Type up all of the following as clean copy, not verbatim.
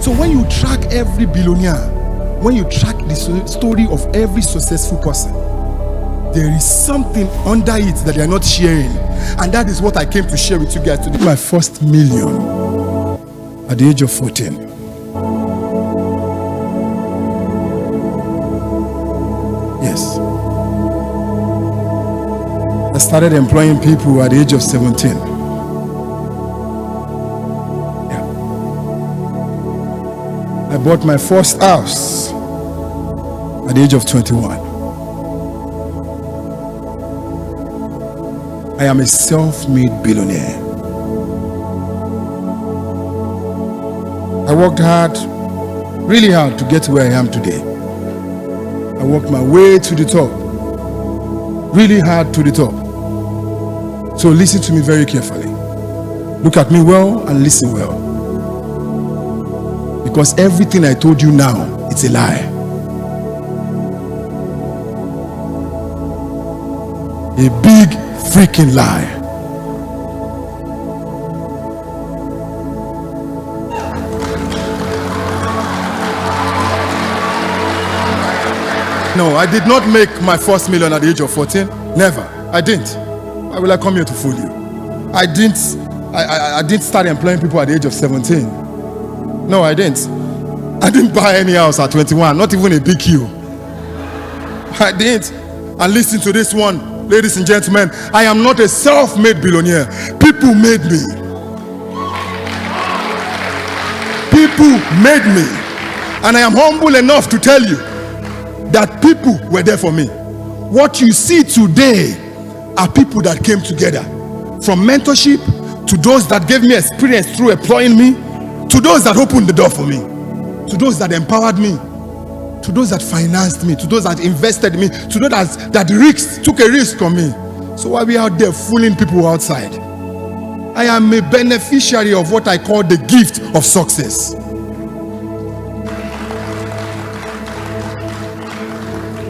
So when you track every billionaire, when you track the story of every successful person, there is something under it that they are not sharing. And that is what I came to share with you guys today. My first million at the age of 14. Yes. I started employing people at the age of 17. Yeah. I bought my first house at the age of 21. I am a self-made billionaire. I worked hard, really hard, to get to where I am today. I worked my way to the top, really hard to the top. So listen to me very carefully. Look at me well and listen well. Because everything I told you now, it's a lie. A big freaking lie. No, I did not make my first million at the age of 14. Never. I didn't. Why will I come here to fool you? I didn't start employing people at the age of 17. No, I didn't. I didn't buy any house at 21, not even a big Q. I didn't. And listen to this one, ladies and gentlemen. I am not a self-made billionaire. People made me. People made me. And I am humble enough to tell you that people were there for me. What you see today are people that came together. From mentorship, to those that gave me experience through employing me, to those that opened the door for me, to those that empowered me, to those that financed me, to those that invested in me, to those that took a risk on me. So why are we out there fooling people outside? I am a beneficiary of what I call the gift of success.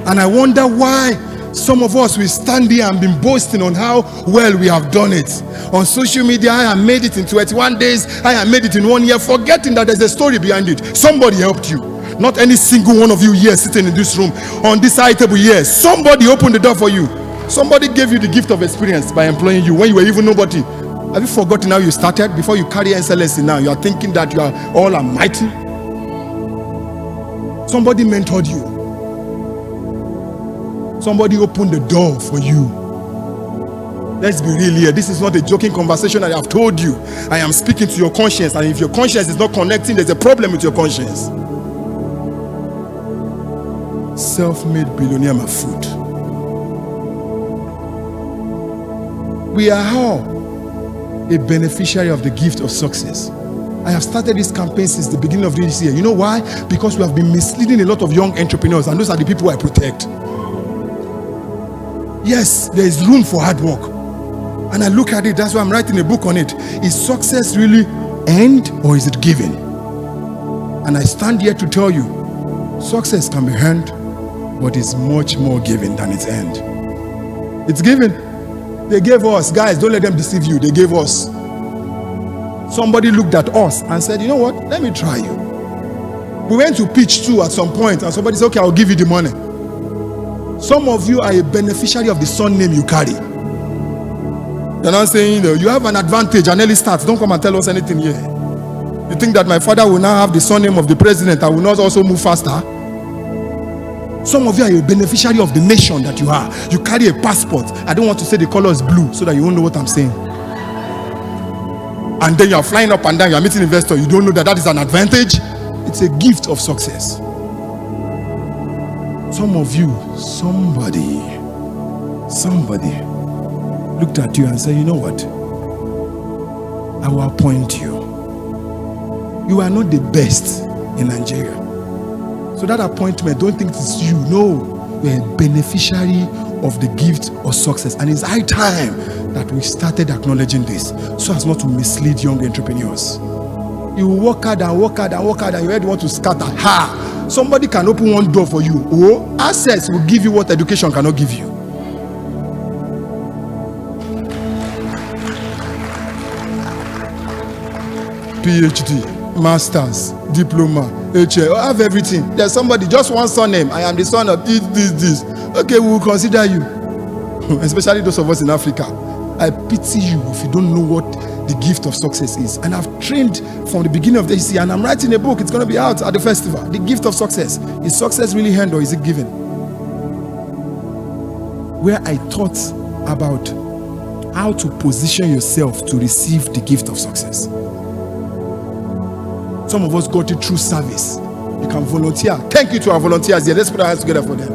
And I wonder why some of us will stand here and be boasting on how well we have done it. On social media, I have made it in 21 days, I have made it in 1 year, forgetting that there's a story behind it. Somebody helped you. Not any single one of you here sitting in this room on this high table here. Somebody opened the door for you. Somebody gave you the gift of experience by employing you when you were even nobody. Have you forgotten how you started? Before you carry excellency now, you are thinking that you are all almighty. Somebody mentored you. Somebody opened the door for you. Let's be real here. This is not a joking conversation. I have told you. I am speaking to your conscience, and if your conscience is not connecting, there's a problem with your conscience. Self-made billionaire Mahfood. We are all a beneficiary of the gift of success. I have started this campaign since the beginning of this year. You know why? Because we have been misleading a lot of young entrepreneurs, and those are the people I protect. Yes, there is room for hard work. And I look at it, that's why I'm writing a book on it. Is success really earned or is it given? And I stand here to tell you, success can be earned, but it's much more given than it's earned. It's given. They gave us, guys, don't let them deceive you. They gave us. Somebody looked at us and said, you know what, let me try you. We went to pitch too at some point, and somebody said, okay, I'll give you the money. Some of you are a beneficiary of the son name you carry. You're not saying, you have an advantage, an early start. Don't come and tell us anything here. You think that my father will now have the son name of the president and will not also move faster? Some of you are a beneficiary of the nation that you are. You carry a passport. I don't want to say the color is blue so that you won't know what I'm saying. And then you are flying up and down, you are meeting investors. You don't know that that is an advantage. It's a gift of success. Some of you, somebody looked at you and said, you know what? I will appoint you. You are not the best in Nigeria. So that appointment, don't think it's you. No, you're a beneficiary of the gift of success. And it's high time that we started acknowledging this so as not to mislead young entrepreneurs. You work hard and work hard and work hard and you already want to scatter. Ha! Somebody can open one door for you. Oh, access will give you what education cannot give you. PhD. masters, diploma, HL, I have everything. There's somebody, just one surname. I am the son of this. Okay, we will consider you. Especially those of us in Africa. I pity you if you don't know what the gift of success is. And I've trained from the beginning of this year, and I'm writing a book. It's going to be out at the festival. The gift of success. Is success really earned or is it given? Where I taught about how to position yourself to receive the gift of success. Some of us got it through service. You can volunteer. Thank you to our volunteers here. Let's put our hands together for them.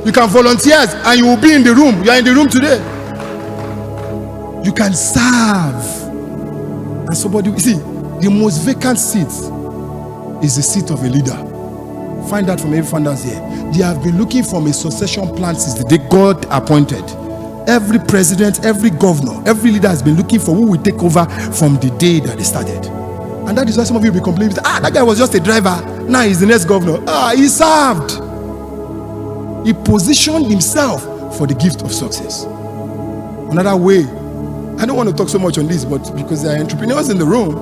You can volunteer and you will be in the room. You are in the room today. You can serve. And somebody, you see, the most vacant seat is the seat of a leader. Find that from every founders here. They have been looking for a succession plan since the day God appointed. Every president, every governor, every leader has been looking for who will take over from the day that they started. And that is why some of you will be complaining, that guy was just a driver. Now he's the next governor. He served. He positioned himself for the gift of success. Another way, I don't want to talk so much on this, but because there are entrepreneurs in the room,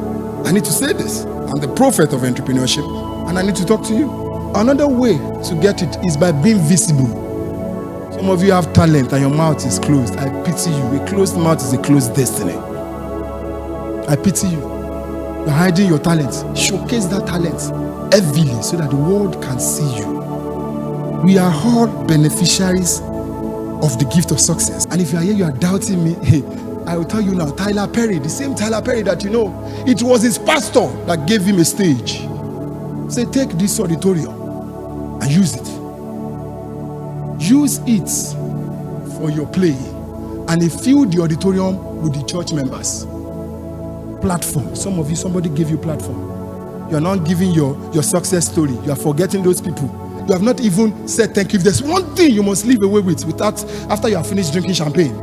I need to say this. I'm the prophet of entrepreneurship, and I need to talk to you. Another way to get it is by being visible. Some of you have talent and your mouth is closed. I pity you. A closed mouth is a closed destiny. I pity you. You're hiding your talents. Showcase that talent heavily so that the world can see you. We are all beneficiaries of the gift of success. And if you are here, you are doubting me. Hey, I will tell you now, Tyler Perry, the same Tyler Perry that you know, it was his pastor that gave him a stage. Say, take this auditorium and use it. Use it for your play and fill the auditorium with the church members. Platform. Some of you, somebody gave you platform. You are not giving your success story. You are forgetting those people. You have not even said thank you. If there's one thing you must leave away with without, after you have finished drinking champagne,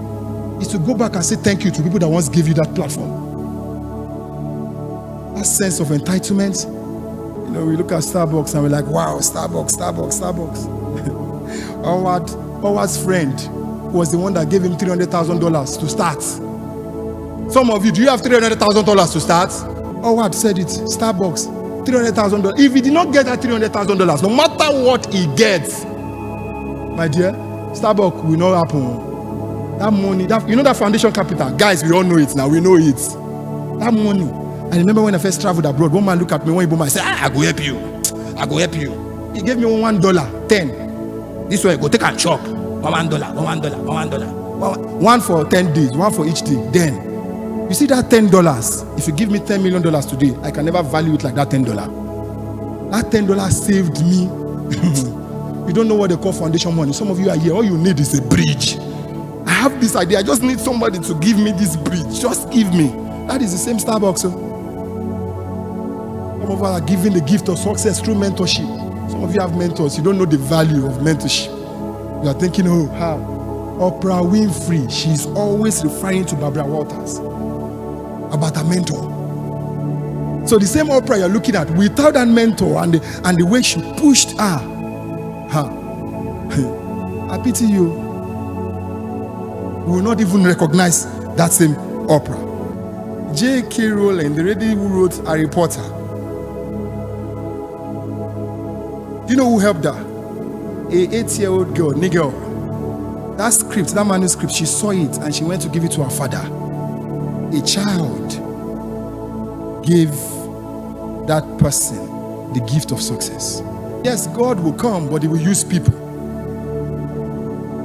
is to go back and say thank you to people that once gave you that platform. That sense of entitlement. You know, we look at Starbucks and we're like, wow, Starbucks. Howard's friend was the one that gave him $300,000 to start. Some of you, do you have $300,000 to start? Howard said it, Starbucks. $300,000. If he did not get that $300,000, no matter what he gets, my dear, Starbucks will not happen. That money, you know that foundation capital, guys, we all know it now. We know it. That money. I remember when I first traveled abroad, one man looked at me, one Igbo man said, I go help you. I go help you. He gave me $1, 10. This way, go take a chop. $1. One for 10 days, one for each day. Then. You see that $10, if you give me $10 million today, I can never value it like that $10. That $10 saved me. You don't know what they call foundation money. Some of you are here, all you need is a bridge. I have this idea, I just need somebody to give me this bridge. Just give me. That is the same Starbucks. Some of us are giving the gift of success through mentorship. Some of you have mentors, you don't know the value of mentorship. You are thinking, oh, how? Oprah Winfrey, she's always referring to Barbara Walters about a mentor. So the same Oprah you're looking at, without that mentor and the way she pushed her, I pity you. We will not even recognize that same Oprah. J.K. Rowling, the lady who wrote Harry Potter. Do you know who helped her? A 8-year-old girl, nigger. That script, that manuscript, she saw it and she went to give it to her father. A child gave that person the gift of success. Yes, God will come, but he will use people.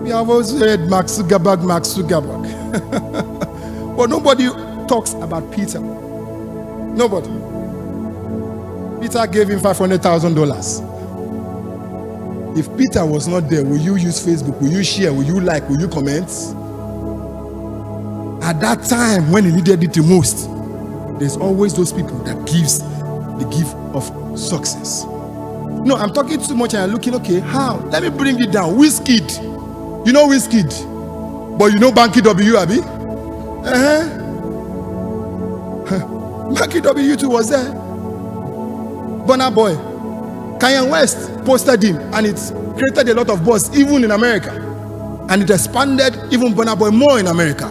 We have also heard Mark Zuckerberg. But nobody talks about Peter. Nobody. Peter gave him $500,000. If Peter was not there, will you use Facebook? Will you share? Will you like? Will you comment? At that time, when he needed it the most, there's always those people that gives the gift of success. No, I'm talking too much and I'm looking, okay, how? Let me bring it down. Wizkid. You know Wizkid? But you know Banky W, Abi? Banky W too was there. Burna Boy. Kanye West posted him and it created a lot of buzz even in America. And it expanded even Burna Boy more in America.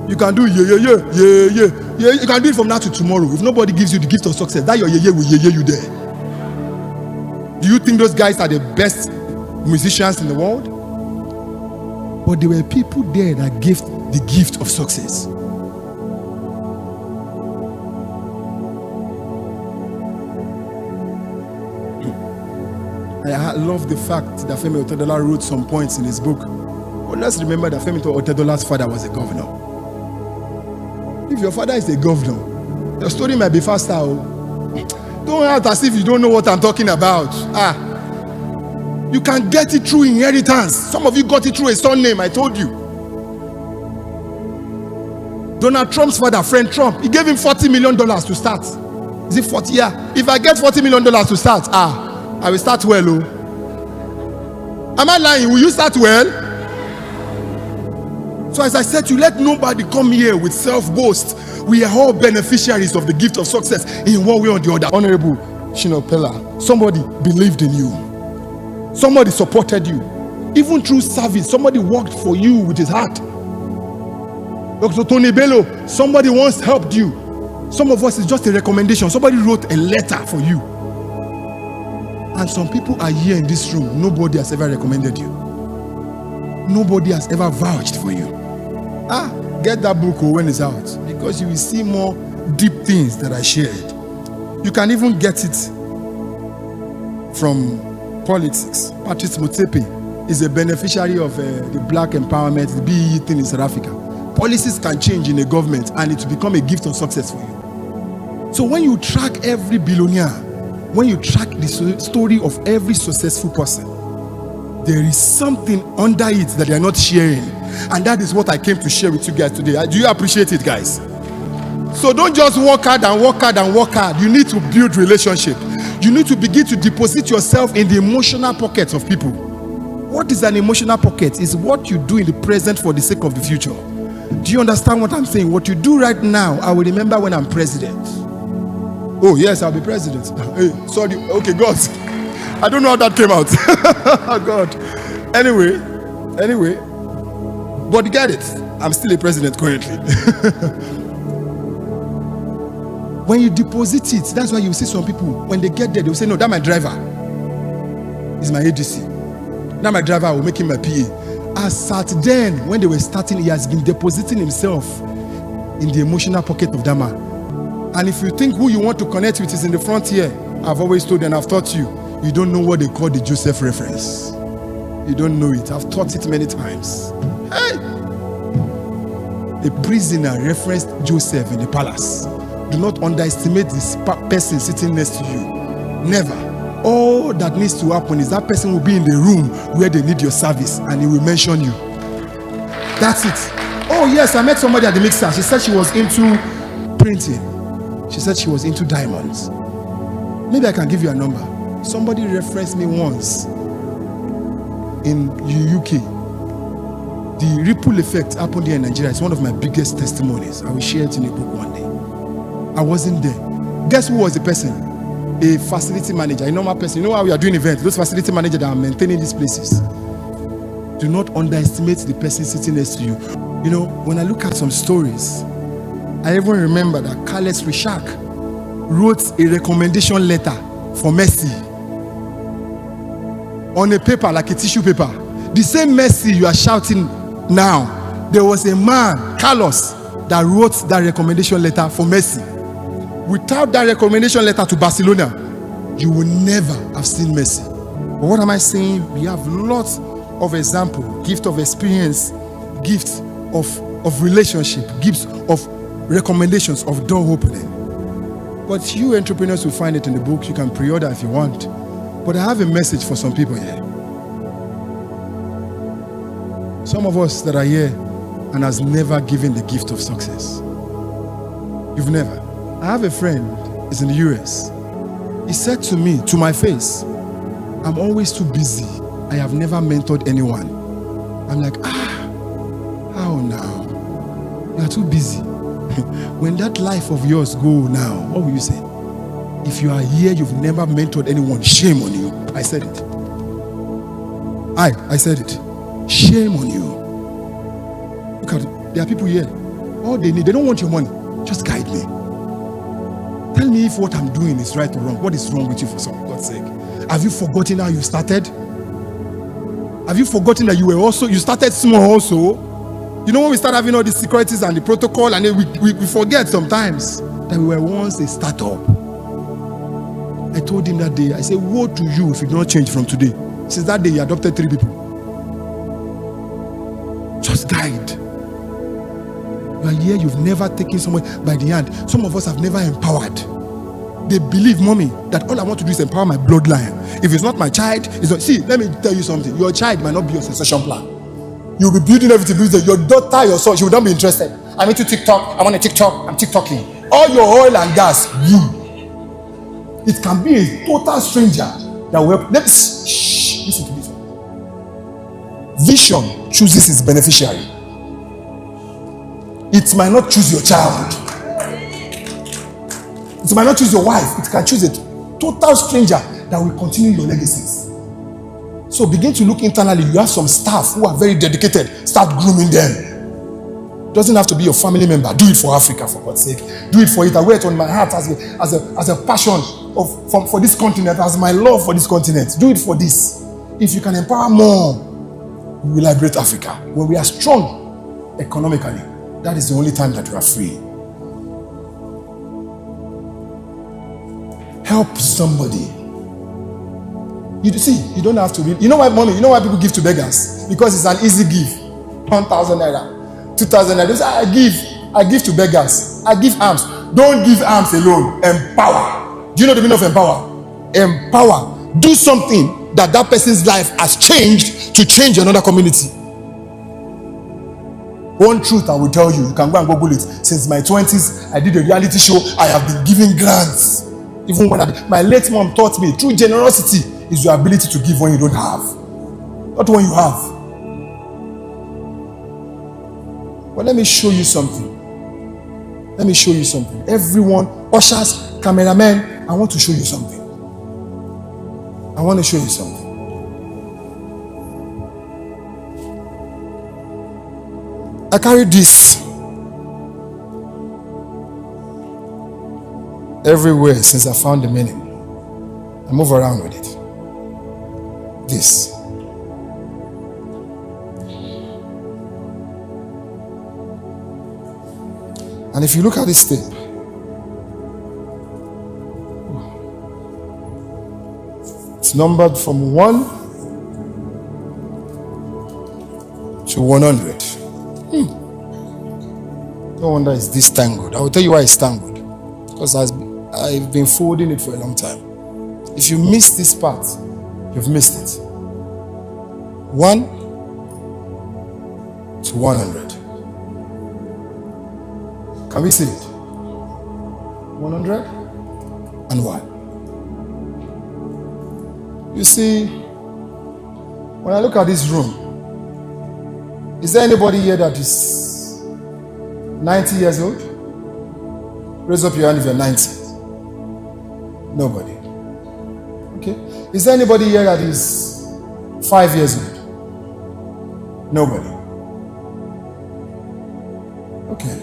You can do yeah. Yeah, you can do it from now to tomorrow. If nobody gives you the gift of success, that your yeye will yeye you there. Do you think those guys are the best musicians in the world? But there were people there that gave the gift of success. I love the fact that Femi Otedola wrote some points in his book. But let's remember that Femi Otedola's father was a governor. If your father is a governor, your story might be faster. Don't act as if you don't know what I'm talking about. You can get it through inheritance. Some of you got it through a surname, I told you. Donald Trump's father, friend Trump, he gave him $40 million to start. Is it 40? Yeah. If I get $40 million to start, I will start well. Am I lying? Will you start well? So as I said to you, let nobody come here with self-boast. We are all beneficiaries of the gift of success in one way or the other. Honorable Shino Pella, somebody believed in you. Somebody supported you. Even through service, somebody worked for you with his heart. Dr. Tony Bello, somebody once helped you. Some of us is just a recommendation. Somebody wrote a letter for you. And some people are here in this room. Nobody has ever recommended you. Nobody has ever vouched for you. Get that book when it's out, because you will see more deep things that I shared. You can even get it from politics. Patrice Motsepe is a beneficiary of the black empowerment, the BEE thing in South Africa. Policies can change in a government and it will become a gift of success for you. So when you track every billionaire, when you track the story of every successful person, there is something under it that they are not sharing. And that is what I came to share with you guys today. Do you appreciate it, guys? So don't just work hard and work hard and work hard. You need to build relationship. You need to begin to deposit yourself in the emotional pockets of people. What is an emotional pocket? It's what you do in the present for the sake of the future. Do you understand what I'm saying? What you do right now, I will remember when I'm president. Oh yes, I'll be president. Hey, sorry. Okay, God. I don't know how that came out. Oh God. Anyway. But you get it. I'm still a president currently. When you deposit it, that's why you see some people, when they get there, they will say, no, that my driver is my ADC. That my driver will make him my PA. As at then, when they were starting, he has been depositing himself in the emotional pocket of that man. And if you think who you want to connect with is in the front here, I've always told you and I've taught you, you don't know what they call the Joseph reference. You don't know it. I've taught it many times. Hey! A prisoner referenced Joseph in the palace. Do not underestimate this person sitting next to you. Never. All that needs to happen is that person will be in the room where they need your service and he will mention you. That's it. Oh yes, I met somebody at the mixer. She said she was into printing. She said she was into diamonds. Maybe I can give you a number. Somebody referenced me once in UK. The ripple effect happened here in Nigeria. It's one of my biggest testimonies. I will share it in a book one day. I wasn't there. Guess who was the person? A facility manager, a normal person. You know how we are doing events? Those facility managers that are maintaining these places. Do not underestimate the person sitting next to you. You know, when I look at some stories, I even remember that Carlos Richard wrote a recommendation letter for Messi on a paper, like a tissue paper. The same Messi you are shouting now, there was a man, Carlos, that wrote that recommendation letter for Messi. Without that recommendation letter to Barcelona, you will never have seen Messi. But what am I saying? We have lots of examples, gift of experience, gifts of relationship, gifts of recommendations, of door opening. But you entrepreneurs will find it in the book. You can pre-order if you want. But I have a message for some people here. Some of us that are here and has never given the gift of success. You've never. I have a friend, he's in the US. He said to me, to my face, I'm always too busy. I have never mentored anyone. I'm like, how now? You are too busy. When that life of yours go now, what will you say? If you are here, you've never mentored anyone, shame on you. I said it. I said it. Shame on you. Look at, there are people here. All they need, they don't want your money. Just guide me. Tell me if what I'm doing is right or wrong. What is wrong with you, for some God's sake? Have you forgotten how you started? Have you forgotten that you started small also? You know, when we start having all the securities and the protocol, and then we forget sometimes that we were once a startup. I told him that day, I said, woe to you if you do not change from today. Since that day, he adopted 3 people. Just guide. You are here, you've never taken someone by the hand. Some of us have never empowered. They believe, mommy, that all I want to do is empower my bloodline. If it's not my child, it's not. See, let me tell you something. Your child might not be your succession plan. You'll be building everything. Your daughter, your son, she will not be interested. I'm into TikTok. I'm on a TikTok. I'm TikToking. All your oil and gas, you. It can be a total stranger that will help. Listen to this. Vision chooses its beneficiary. It might not choose your child. It might not choose your wife. It can choose a total stranger that will continue your legacies. So begin to look internally. You have some staff who are very dedicated. Start grooming them. It doesn't have to be your family member. Do it for Africa, for God's sake. Do it for it. I wear it on my heart as a passion for this continent, as my love for this continent. Do it for this. If you can empower more, we will liberate Africa. When we are strong economically, that is the only time that we are free. Help somebody. You see, you don't have to be. You know why, mommy? You know why people give to beggars? Because it's an easy give. 1,000 naira, 2,000 naira. They say, I give to beggars. I give alms. Don't give alms alone. Empower. Do you know the meaning of empower? Empower. Do something that person's life has changed to change another community. One truth I will tell you. You can go and Google it. Since my 20s, I did a reality show. I have been giving grants. Even when my late mom taught me, true generosity is your ability to give when you don't have, not when you have. But let me show you something. Let me show you something. Everyone, ushers, cameramen, I want to show you something. I want to show you something. I carry this everywhere since I found the meaning. I move around with it. This. And if you look at this tape, it's numbered from 1 to 100. No wonder it's this tangled. I will tell you why it's tangled. Because I've been folding it for a long time. If you miss this part, you've missed it. 1 to 100. Can we see it? 101. You see, when I look at this room, is there anybody here that is 90 years old? Raise up your hand if you're 90. Nobody. Okay. Is there anybody here that is 5 years old? Nobody. Okay.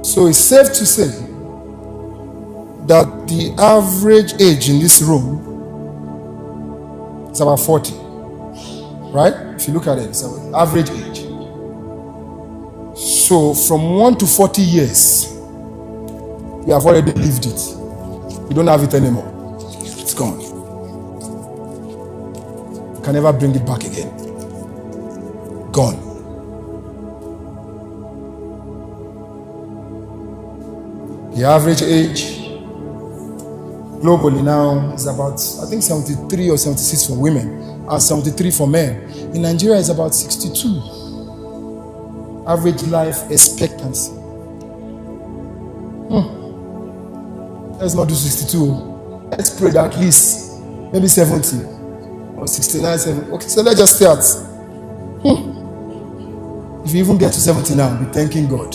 So it's safe to say that the average age in this room is about 40. Right? If you look at it, it's about average age. So from 1 to 40 years, you have already lived it. You don't have it anymore. It's gone. You can never bring it back again. Gone. The average age globally now is about, I think, 73 or 76 for women and 73 for men. In Nigeria, it's about 62. Average life expectancy. Let's not do 62. Let's pray that at least maybe 70 or 69, 70. Okay, so let's just stay at. If you even get to 70 now, be thanking God.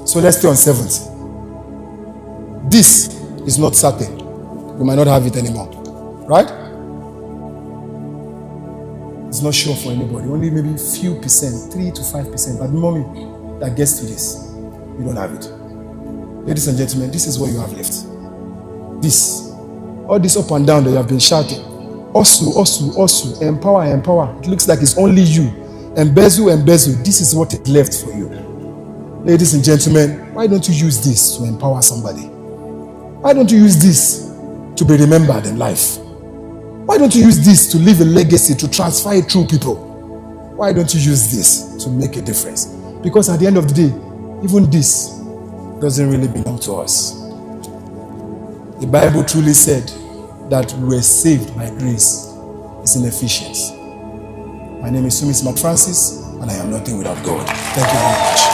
So let's stay on 70. This is not certain. We might not have it anymore. Right? It's not sure for anybody. Only maybe few percent, 3 to 5%. But mommy, that gets to this, you don't have it. Ladies and gentlemen, this is what you have left. This. All this up and down that you have been shouting. Osu, osu, osu, empower, empower. It looks like it's only you. Embezzle, embezzle. This is what is left for you. Ladies and gentlemen, why don't you use this to empower somebody? Why don't you use this to be remembered in life? Why don't you use this to leave a legacy, to transfer it through people? Why don't you use this to make a difference? Because at the end of the day, even this doesn't really belong to us. The Bible truly said that we were saved by grace. It's in Ephesians. My name is Summy Smart, and I am nothing without God. Thank you very much.